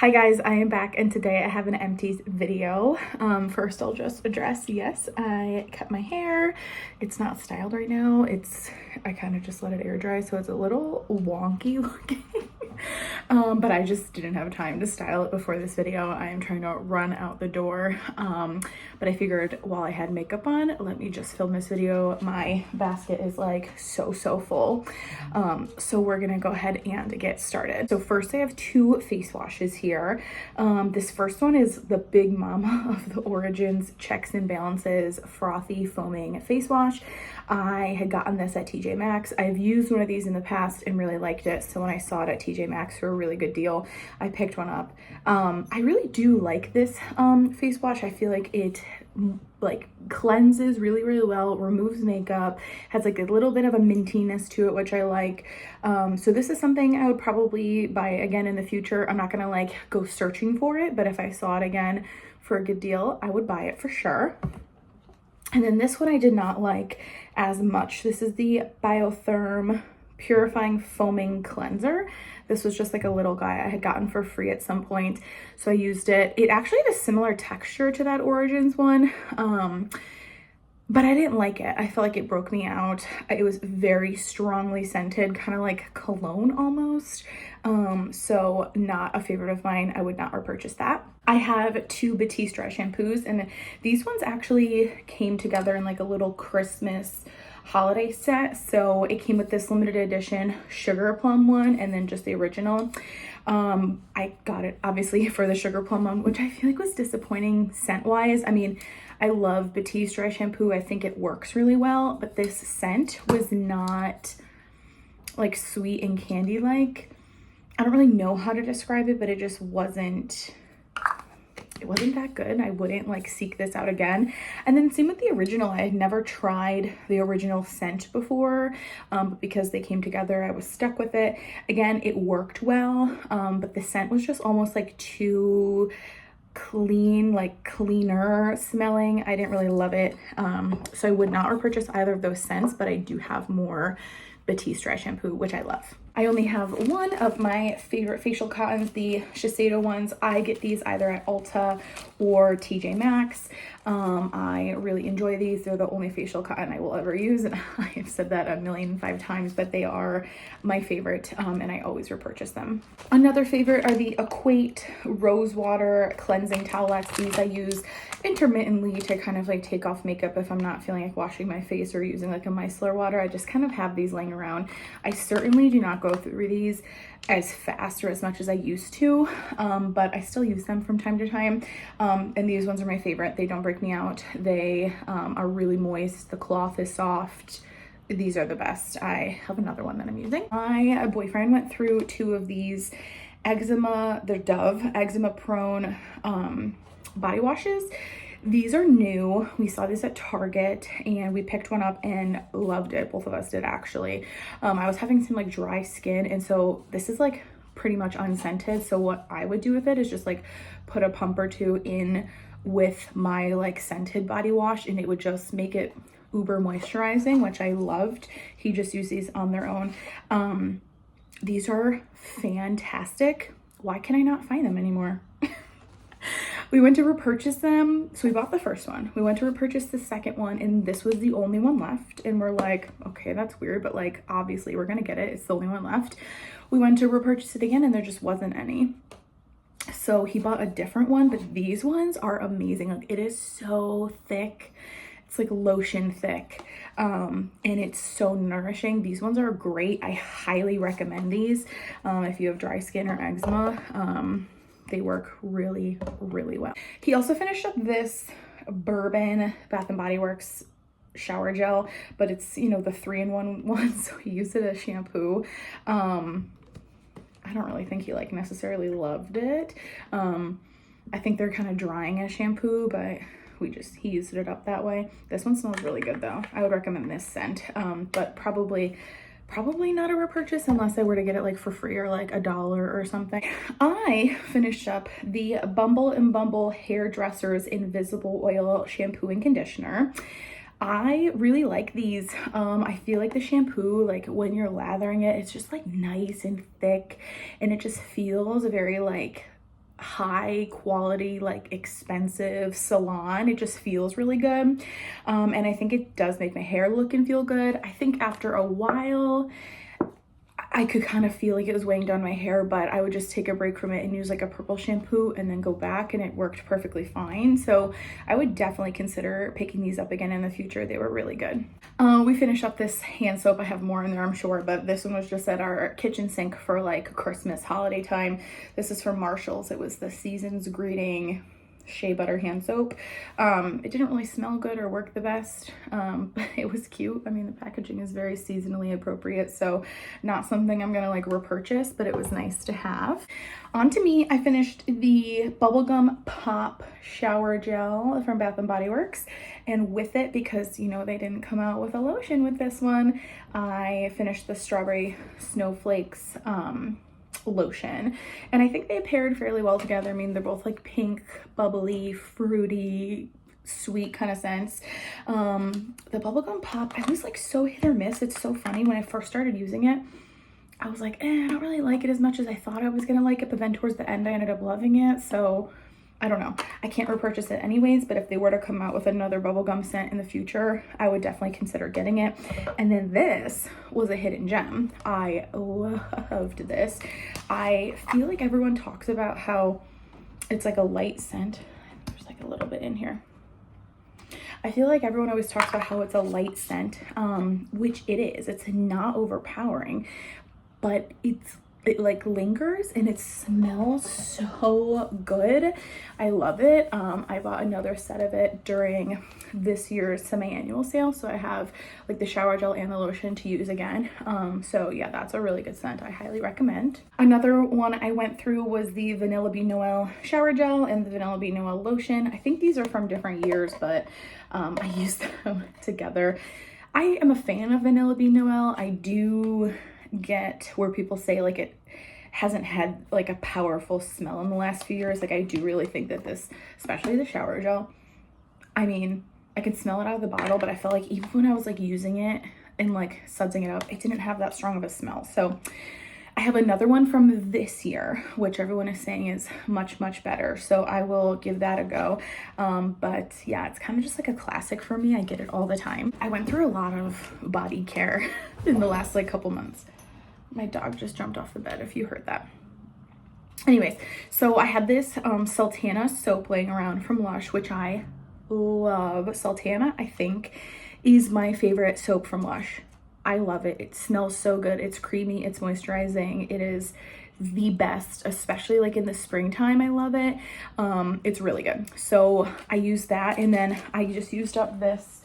Hi guys, I am back and today I have an Empties video. First I'll just address, yes, I cut my hair. It's not styled right now. I kind of just let it air dry, so it's a little wonky looking. But I just didn't have time to style it before this video. I am trying to run out the door. But I figured while I had makeup on, let me just film this video. My basket is like so full. So we're gonna go ahead and get started. So first I have two face washes here. This first one is the Big Mama of the Origins Checks and Balances Frothy Foaming Face Wash. I had gotten this at TJ Maxx. I've used one of these in the past and really liked it. So when I saw it at TJ Maxx for a really good deal, I picked one up. I really do like this face wash. I feel like it cleanses really well, removes makeup, has like a little bit of a mintiness to it, which I like. So this is something I would probably buy again in the future. I'm not gonna like go searching for it, but if I saw it again for a good deal, I would buy it for sure. And then this one I did not like as much. This is the Biotherm Purifying Foaming Cleanser. This was just like a little guy I had gotten for free at some point, so I used it. It actually had a similar texture to that Origins one, but I didn't like it. I felt like it broke me out. It was very strongly scented, kind of like cologne almost. So not a favorite of mine. I would not repurchase that. I have two Batiste dry shampoos, and these ones actually came together in like a little Christmas holiday set. So it came with this limited edition sugar plum one and then just the original. I got it obviously for the sugar plum one, which I feel like was disappointing scent wise. I mean, I love Batiste dry shampoo. I think it works really well, but this scent was not like sweet and candy like. I don't really know how to describe it, but it just wasn't that good. I wouldn't like seek this out again. And then same with the original. I had never tried the original scent before, but because they came together, I was stuck with it. Again, it worked well, but the scent was just almost like too clean, like cleaner smelling. I didn't really love it. So I would not repurchase either of those scents, but I do have more Batiste dry shampoo, which I love. I only have one of my favorite facial cottons, the Shiseido ones. I get these either at Ulta or TJ Maxx. I really enjoy these. They're the only facial cotton I will ever use, and I have said that 1,000,005 times, but they are my favorite, and I always repurchase them. Another favorite are the Equate Rose Water Cleansing Towelettes. These I use intermittently to kind of like take off makeup if I'm not feeling like washing my face or using like a micellar water. I just kind of have these laying around. I certainly do not go through these as fast or as much as I used to, but I still use them from time to time. And these ones are my favorite. They don't break me out. They are really moist. The cloth is soft. These are the best. I have another one that I'm using. My boyfriend went through two of these they're Dove eczema prone body washes. These are new. We saw these at Target and we picked one up and loved it. Both of us did actually. I was having some like dry skin, and so this is like pretty much unscented. So what I would do with it is just like put a pump or two in with my like scented body wash, and it would just make it uber moisturizing, which I loved. He just used these on their own. These are fantastic. Why can I not find them anymore? We went to repurchase them. So we bought the first one. We went to repurchase the second one, and this was the only one left. And we're like, okay, that's weird, but like, obviously we're gonna get it. It's the only one left. We went to repurchase it again and there just wasn't any. So he bought a different one, but these ones are amazing. Like, it is so thick. It's like lotion thick, and it's so nourishing. These ones are great. I highly recommend these if you have dry skin or eczema. They work really well. He also finished up this Bourbon Bath & Body Works shower gel, but it's, you know, the 3-in-1 one, so he used it as shampoo. I don't really think he like necessarily loved it. I think they're kind of drying as shampoo, but he used it up that way. This one smells really good though. I would recommend this scent, but probably not a repurchase unless I were to get it like for free or like $1 or something. I finished up the Bumble and Bumble Hairdressers Invisible Oil Shampoo and Conditioner. I really like these. I feel like the shampoo, like when you're lathering it, it's just like nice and thick, and it just feels very like high quality, like expensive salon. It just feels really good. And I think it does make my hair look and feel good. I think after a while, I could kind of feel like it was weighing down my hair, but I would just take a break from it and use like a purple shampoo and then go back, and it worked perfectly fine. So I would definitely consider picking these up again in the future. They were really good. We finished up this hand soap. I have more in there, I'm sure, but this one was just at our kitchen sink for like Christmas holiday time. This is from Marshall's. It was the Season's Greeting shea butter hand soap. It didn't really smell good or work the best, but it was cute. I mean, the packaging is very seasonally appropriate, so not something I'm gonna like repurchase, but it was nice to have. On to me, I finished the Bubblegum Pop Shower Gel from Bath & Body Works, and with it, because you know they didn't come out with a lotion with this one, I finished the Strawberry Snowflakes lotion, and I think they paired fairly well together. I mean, they're both like pink, bubbly, fruity, sweet kind of scents. The Bubblegum Pop, I was like so hit or miss. It's so funny. When I first started using it, I was like, I don't really like it as much as I thought I was gonna like it, but then towards the end I ended up loving it. So I don't know. I can't repurchase it anyways, but if they were to come out with another bubblegum scent in the future, I would definitely consider getting it. And then this was a hidden gem. I loved this. I feel like everyone talks about how it's like a light scent. There's like a little bit in here. I feel like everyone always talks about how it's a light scent, which it is. It's not overpowering, but it like lingers and it smells so good. I love it. I bought another set of it during this year's semi-annual sale, so I have like the shower gel and the lotion to use again. So yeah, that's a really good scent. I highly recommend. Another one I went through was the Vanilla Bean Noel shower gel and the Vanilla Bean Noel lotion. I think these are from different years, but I used them together. I am a fan of Vanilla Bean Noel. I do get where people say like it hasn't had like a powerful smell in the last few years. Like I do really think that this, especially the shower gel, I mean, I can smell it out of the bottle, but I felt like even when I was like using it and like sudsing it up, it didn't have that strong of a smell. So I have another one from this year, which everyone is saying is much, much better. So I will give that a go. But yeah, it's kind of just like a classic for me. I get it all the time. I went through a lot of body care in the last like couple months. My dog just jumped off the bed, if you heard that. Anyways, so I had this Sultana soap laying around from Lush, which I love. Sultana, I think, is my favorite soap from Lush. I love it. It smells so good. It's creamy. It's moisturizing. It is the best, especially like in the springtime. I love it. It's really good. So I used that, and then I just used up this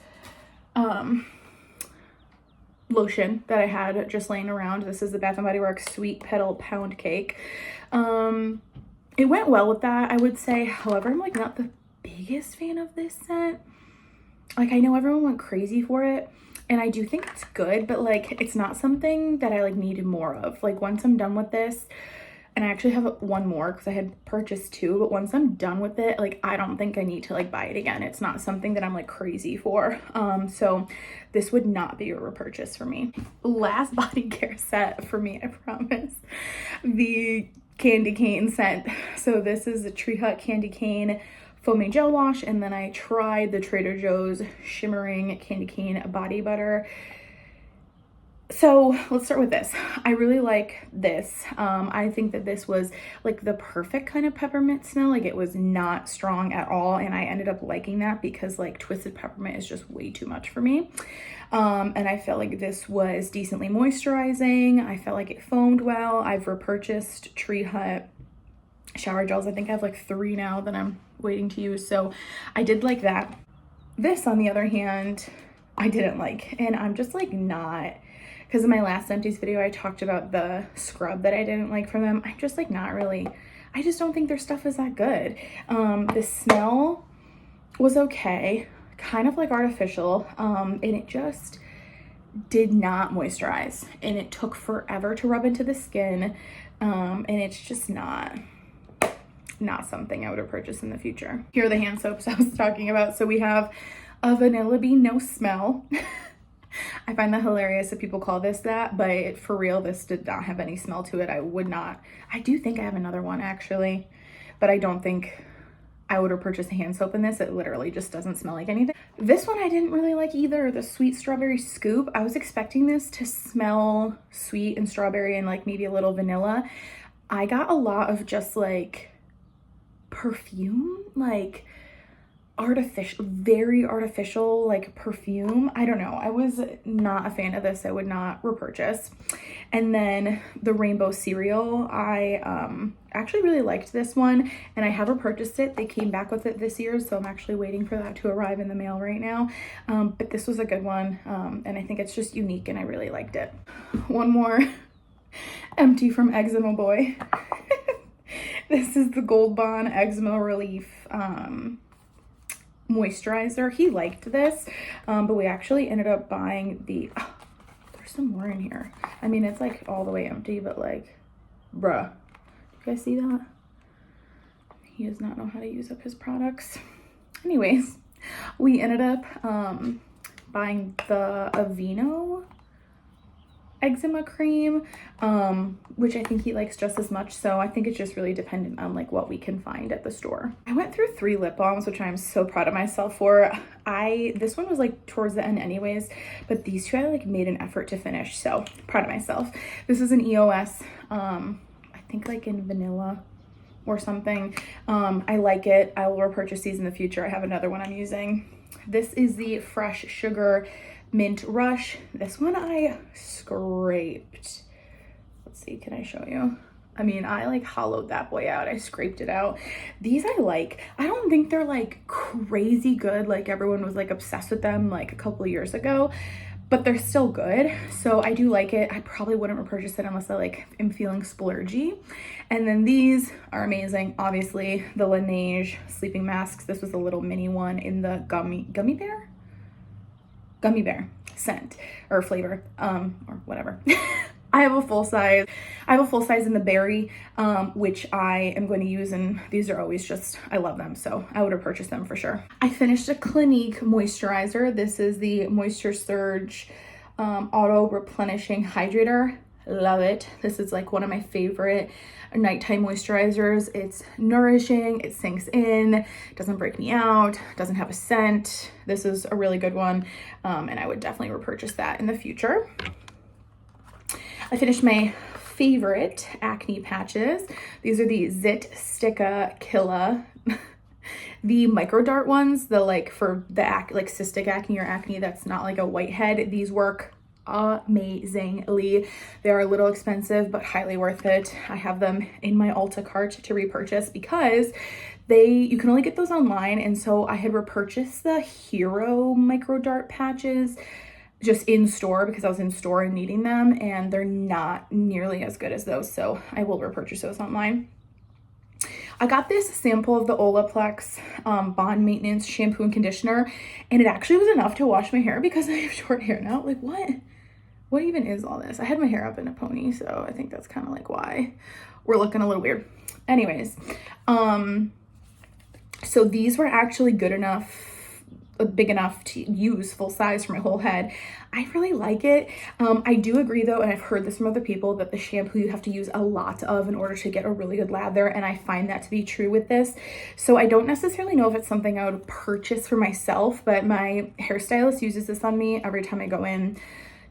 lotion that I had just laying around. This is the Bath & Body Works Sweet Petal Pound Cake. It went well with that, I would say. However, I'm like not the biggest fan of this scent. Like I know everyone went crazy for it, and I do think it's good, but like it's not something that I like needed more of. Like once I'm done with this, and I actually have one more because I had purchased two, but once I'm done with it, like I don't think I need to like buy it again. It's not something that I'm like crazy for. So this would not be a repurchase for me. Last body care set for me, I promise. The candy cane scent. So this is a Tree Hut Candy Cane Foaming Gel Wash, and then I tried the Trader Joe's Shimmering Candy Cane Body Butter. So let's start with this. I really like this. I think that this was like the perfect kind of peppermint smell. Like it was not strong at all, and I ended up liking that because like twisted peppermint is just way too much for me. And I felt like this was decently moisturizing. I felt like it foamed well. I've repurchased Tree Hut shower gels. I think I have like 3 now that I'm waiting to use, so I did like that. This, on the other hand, I didn't like, and I'm just like not, because in my last Empties video I talked about the scrub that I didn't like from them. I'm just like not really, I just don't think their stuff is that good. The smell was okay, kind of like artificial, and it just did not moisturize, and it took forever to rub into the skin, and it's just not something I would have purchased in the future. Here are the hand soaps I was talking about. So we have a Vanilla Bean No Smell. I find that hilarious if people call this that, but for real, this did not have any smell to it. I do think I have another one actually. but I don't think I would have purchased hand soap in this. It literally just doesn't smell like anything. This one I didn't really like either, the Sweet Strawberry Scoop. I was expecting this to smell sweet and strawberry and like maybe a little vanilla. I got a lot of just like perfume, like artificial, very artificial like perfume. I don't know. I was not a fan of this. I would not repurchase. And then the rainbow cereal, I actually really liked this one and I have repurchased it. They came back with it this year, so I'm actually waiting for that to arrive in the mail right now. But this was a good one, and I think it's just unique and I really liked it. One more empty from Eczema Boy. This is the Gold Bond Eczema Relief moisturizer. He liked this, but we actually ended up buying the, oh, there's some more in here. I mean, it's like all the way empty, but like, bruh, you guys see that? He does not know how to use up his products. Anyways, we ended up buying the Aveeno eczema cream, which I think he likes just as much, so I think it's just really dependent on like what we can find at the store. I went through 3 lip balms, which I'm so proud of myself for. This one was like towards the end anyways, but these two I like made an effort to finish, so proud of myself. This is an EOS, I think like in vanilla or something. I like it. I will repurchase these in the future. I have another one I'm using. This is the Fresh Sugar Mint Rush. This one I scraped. Let's see, can I show you? I mean, I like hollowed that boy out. I scraped it out. These I like. I don't think they're like crazy good, like everyone was like obsessed with them like a couple of years ago, but they're still good. So I do like it. I probably wouldn't repurchase it unless I like am feeling splurgy. And then these are amazing. Obviously the Laneige sleeping masks. This was a little mini one in the gummy bear scent or flavor, or whatever. I have a full size in the berry, which I am going to use, and these are always just, I love them, so I would have purchased them for sure. I finished a Clinique moisturizer. This is the Moisture Surge auto replenishing hydrator. Love it. This is like one of my favorite nighttime moisturizers. It's nourishing, it sinks in, doesn't break me out, doesn't have a scent. This is a really good one, and I would definitely repurchase that in the future. I finished my favorite acne patches. These are the Zit Sticka Killa. The micro dart ones, the like for the like cystic acne or acne that's not like a whitehead. These work amazingly. They are a little expensive, but highly worth it. I have them in my Ulta cart to repurchase because you can only get those online. And so I had repurchased the Hero micro dart patches just in store because I was in store and needing them, and they're not nearly as good as those. So I will repurchase those online. I got this sample of the Olaplex Bond Maintenance shampoo and conditioner, and it actually was enough to wash my hair because I have short hair now. Like, what even is all this? I had my hair up in a pony, so I think that's kind of like why we're looking a little weird. Anyways, so these were actually good enough, big enough to use full size for my whole head. I really like it. I do agree though, and I've heard this from other people, that the shampoo you have to use a lot of in order to get a really good lather, and I find that to be true with this. So I don't necessarily know if it's something I would purchase for myself, but my hairstylist uses this on me every time I go in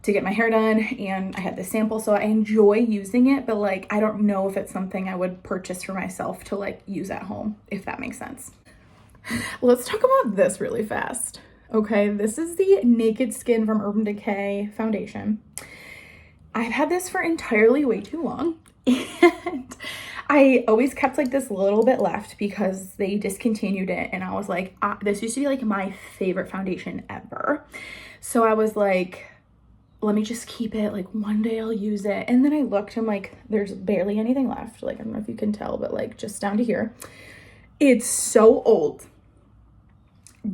to get my hair done, and I had the sample, so I enjoy using it, but like I don't know if it's something I would purchase for myself to like use at home, if that makes sense. Let's talk about this really fast. Okay, this is the Naked Skin from Urban Decay foundation. I've had this for entirely way too long, and I always kept like this little bit left because they discontinued it, and I was like, this used to be like my favorite foundation ever. So I was like, let me just keep it, like one day I'll use it. And then I looked and like there's barely anything left. Like I don't know if you can tell, but like just down to here. It's so old.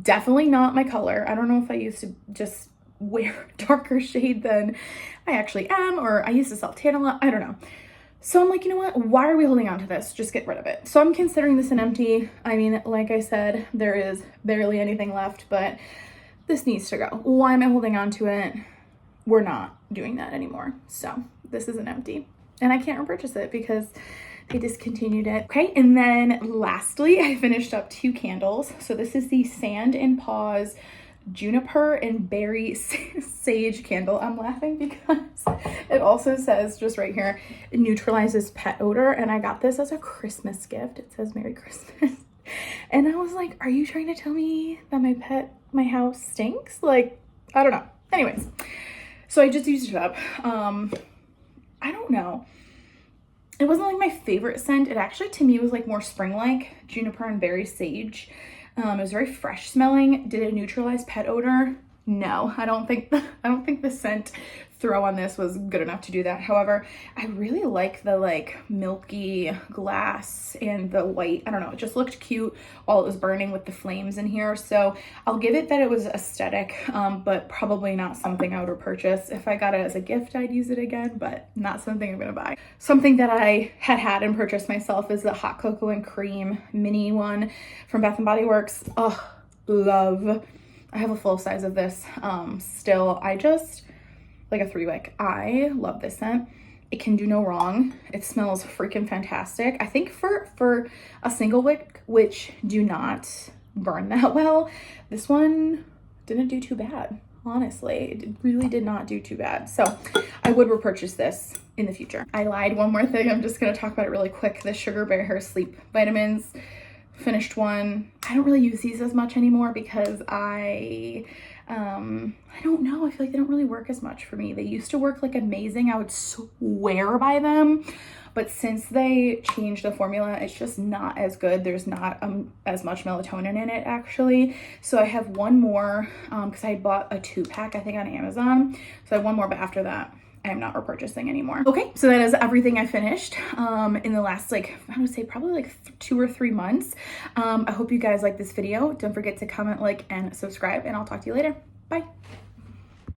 Definitely not my color. I don't know if I used to just wear a darker shade than I actually am, or I used to self-tan a lot. I don't know. So I'm like, you know what? Why are we holding on to this? Just get rid of it. So I'm considering this an empty. I mean, like I said, there is barely anything left, but this needs to go. Why am I holding on to it? We're not doing that anymore. So this is an empty, and I can't repurchase it because I discontinued it. Okay, and then lastly, I finished up 2 candles. So this is the Sand and Paws Juniper and Berry Sage candle. I'm laughing because it also says just right here, it neutralizes pet odor, and I got this as a Christmas gift. It says Merry Christmas. And I was like, are you trying to tell me that my house stinks? Like, I don't know. Anyways, so I just used it up. I don't know. It wasn't like my favorite scent. It actually, to me, was like more spring-like, juniper and berry sage. It was very fresh smelling. Did it neutralize pet odor? No, I don't think the scent throw on this was good enough to do that. However, I really like the like milky glass and the white. I don't know, it just looked cute while it was burning with the flames in here. So I'll give it that it was aesthetic, but probably not something I would repurchase. If I got it as a gift, I'd use it again, but not something I'm gonna buy. Something that I had and purchased myself is the Hot Cocoa and Cream mini one from Bath and Body Works. Oh, love. I have a full size of this still. I just, like a 3-wick. I love this scent. It can do no wrong. It smells freaking fantastic. I think for a single wick, which do not burn that well, this one didn't do too bad. Honestly, it really did not do too bad. So I would repurchase this in the future. I lied, one more thing. I'm just gonna talk about it really quick. The Sugar Bear Hair Sleep Vitamins. Finished one. I don't really use these as much anymore because I don't know, I feel like they don't really work as much for me. They used to work like amazing. I would swear by them, but since they changed the formula, it's just not as good. There's not as much melatonin in it actually. So I have one more because I bought a 2-pack I think on Amazon. So I have one more, but after that I am not repurchasing anymore. Okay, so that is everything I finished in the last, like, I would say probably like 2 or 3 months. I hope you guys like this video. Don't forget to comment, like, and subscribe, and I'll talk to you later. Bye.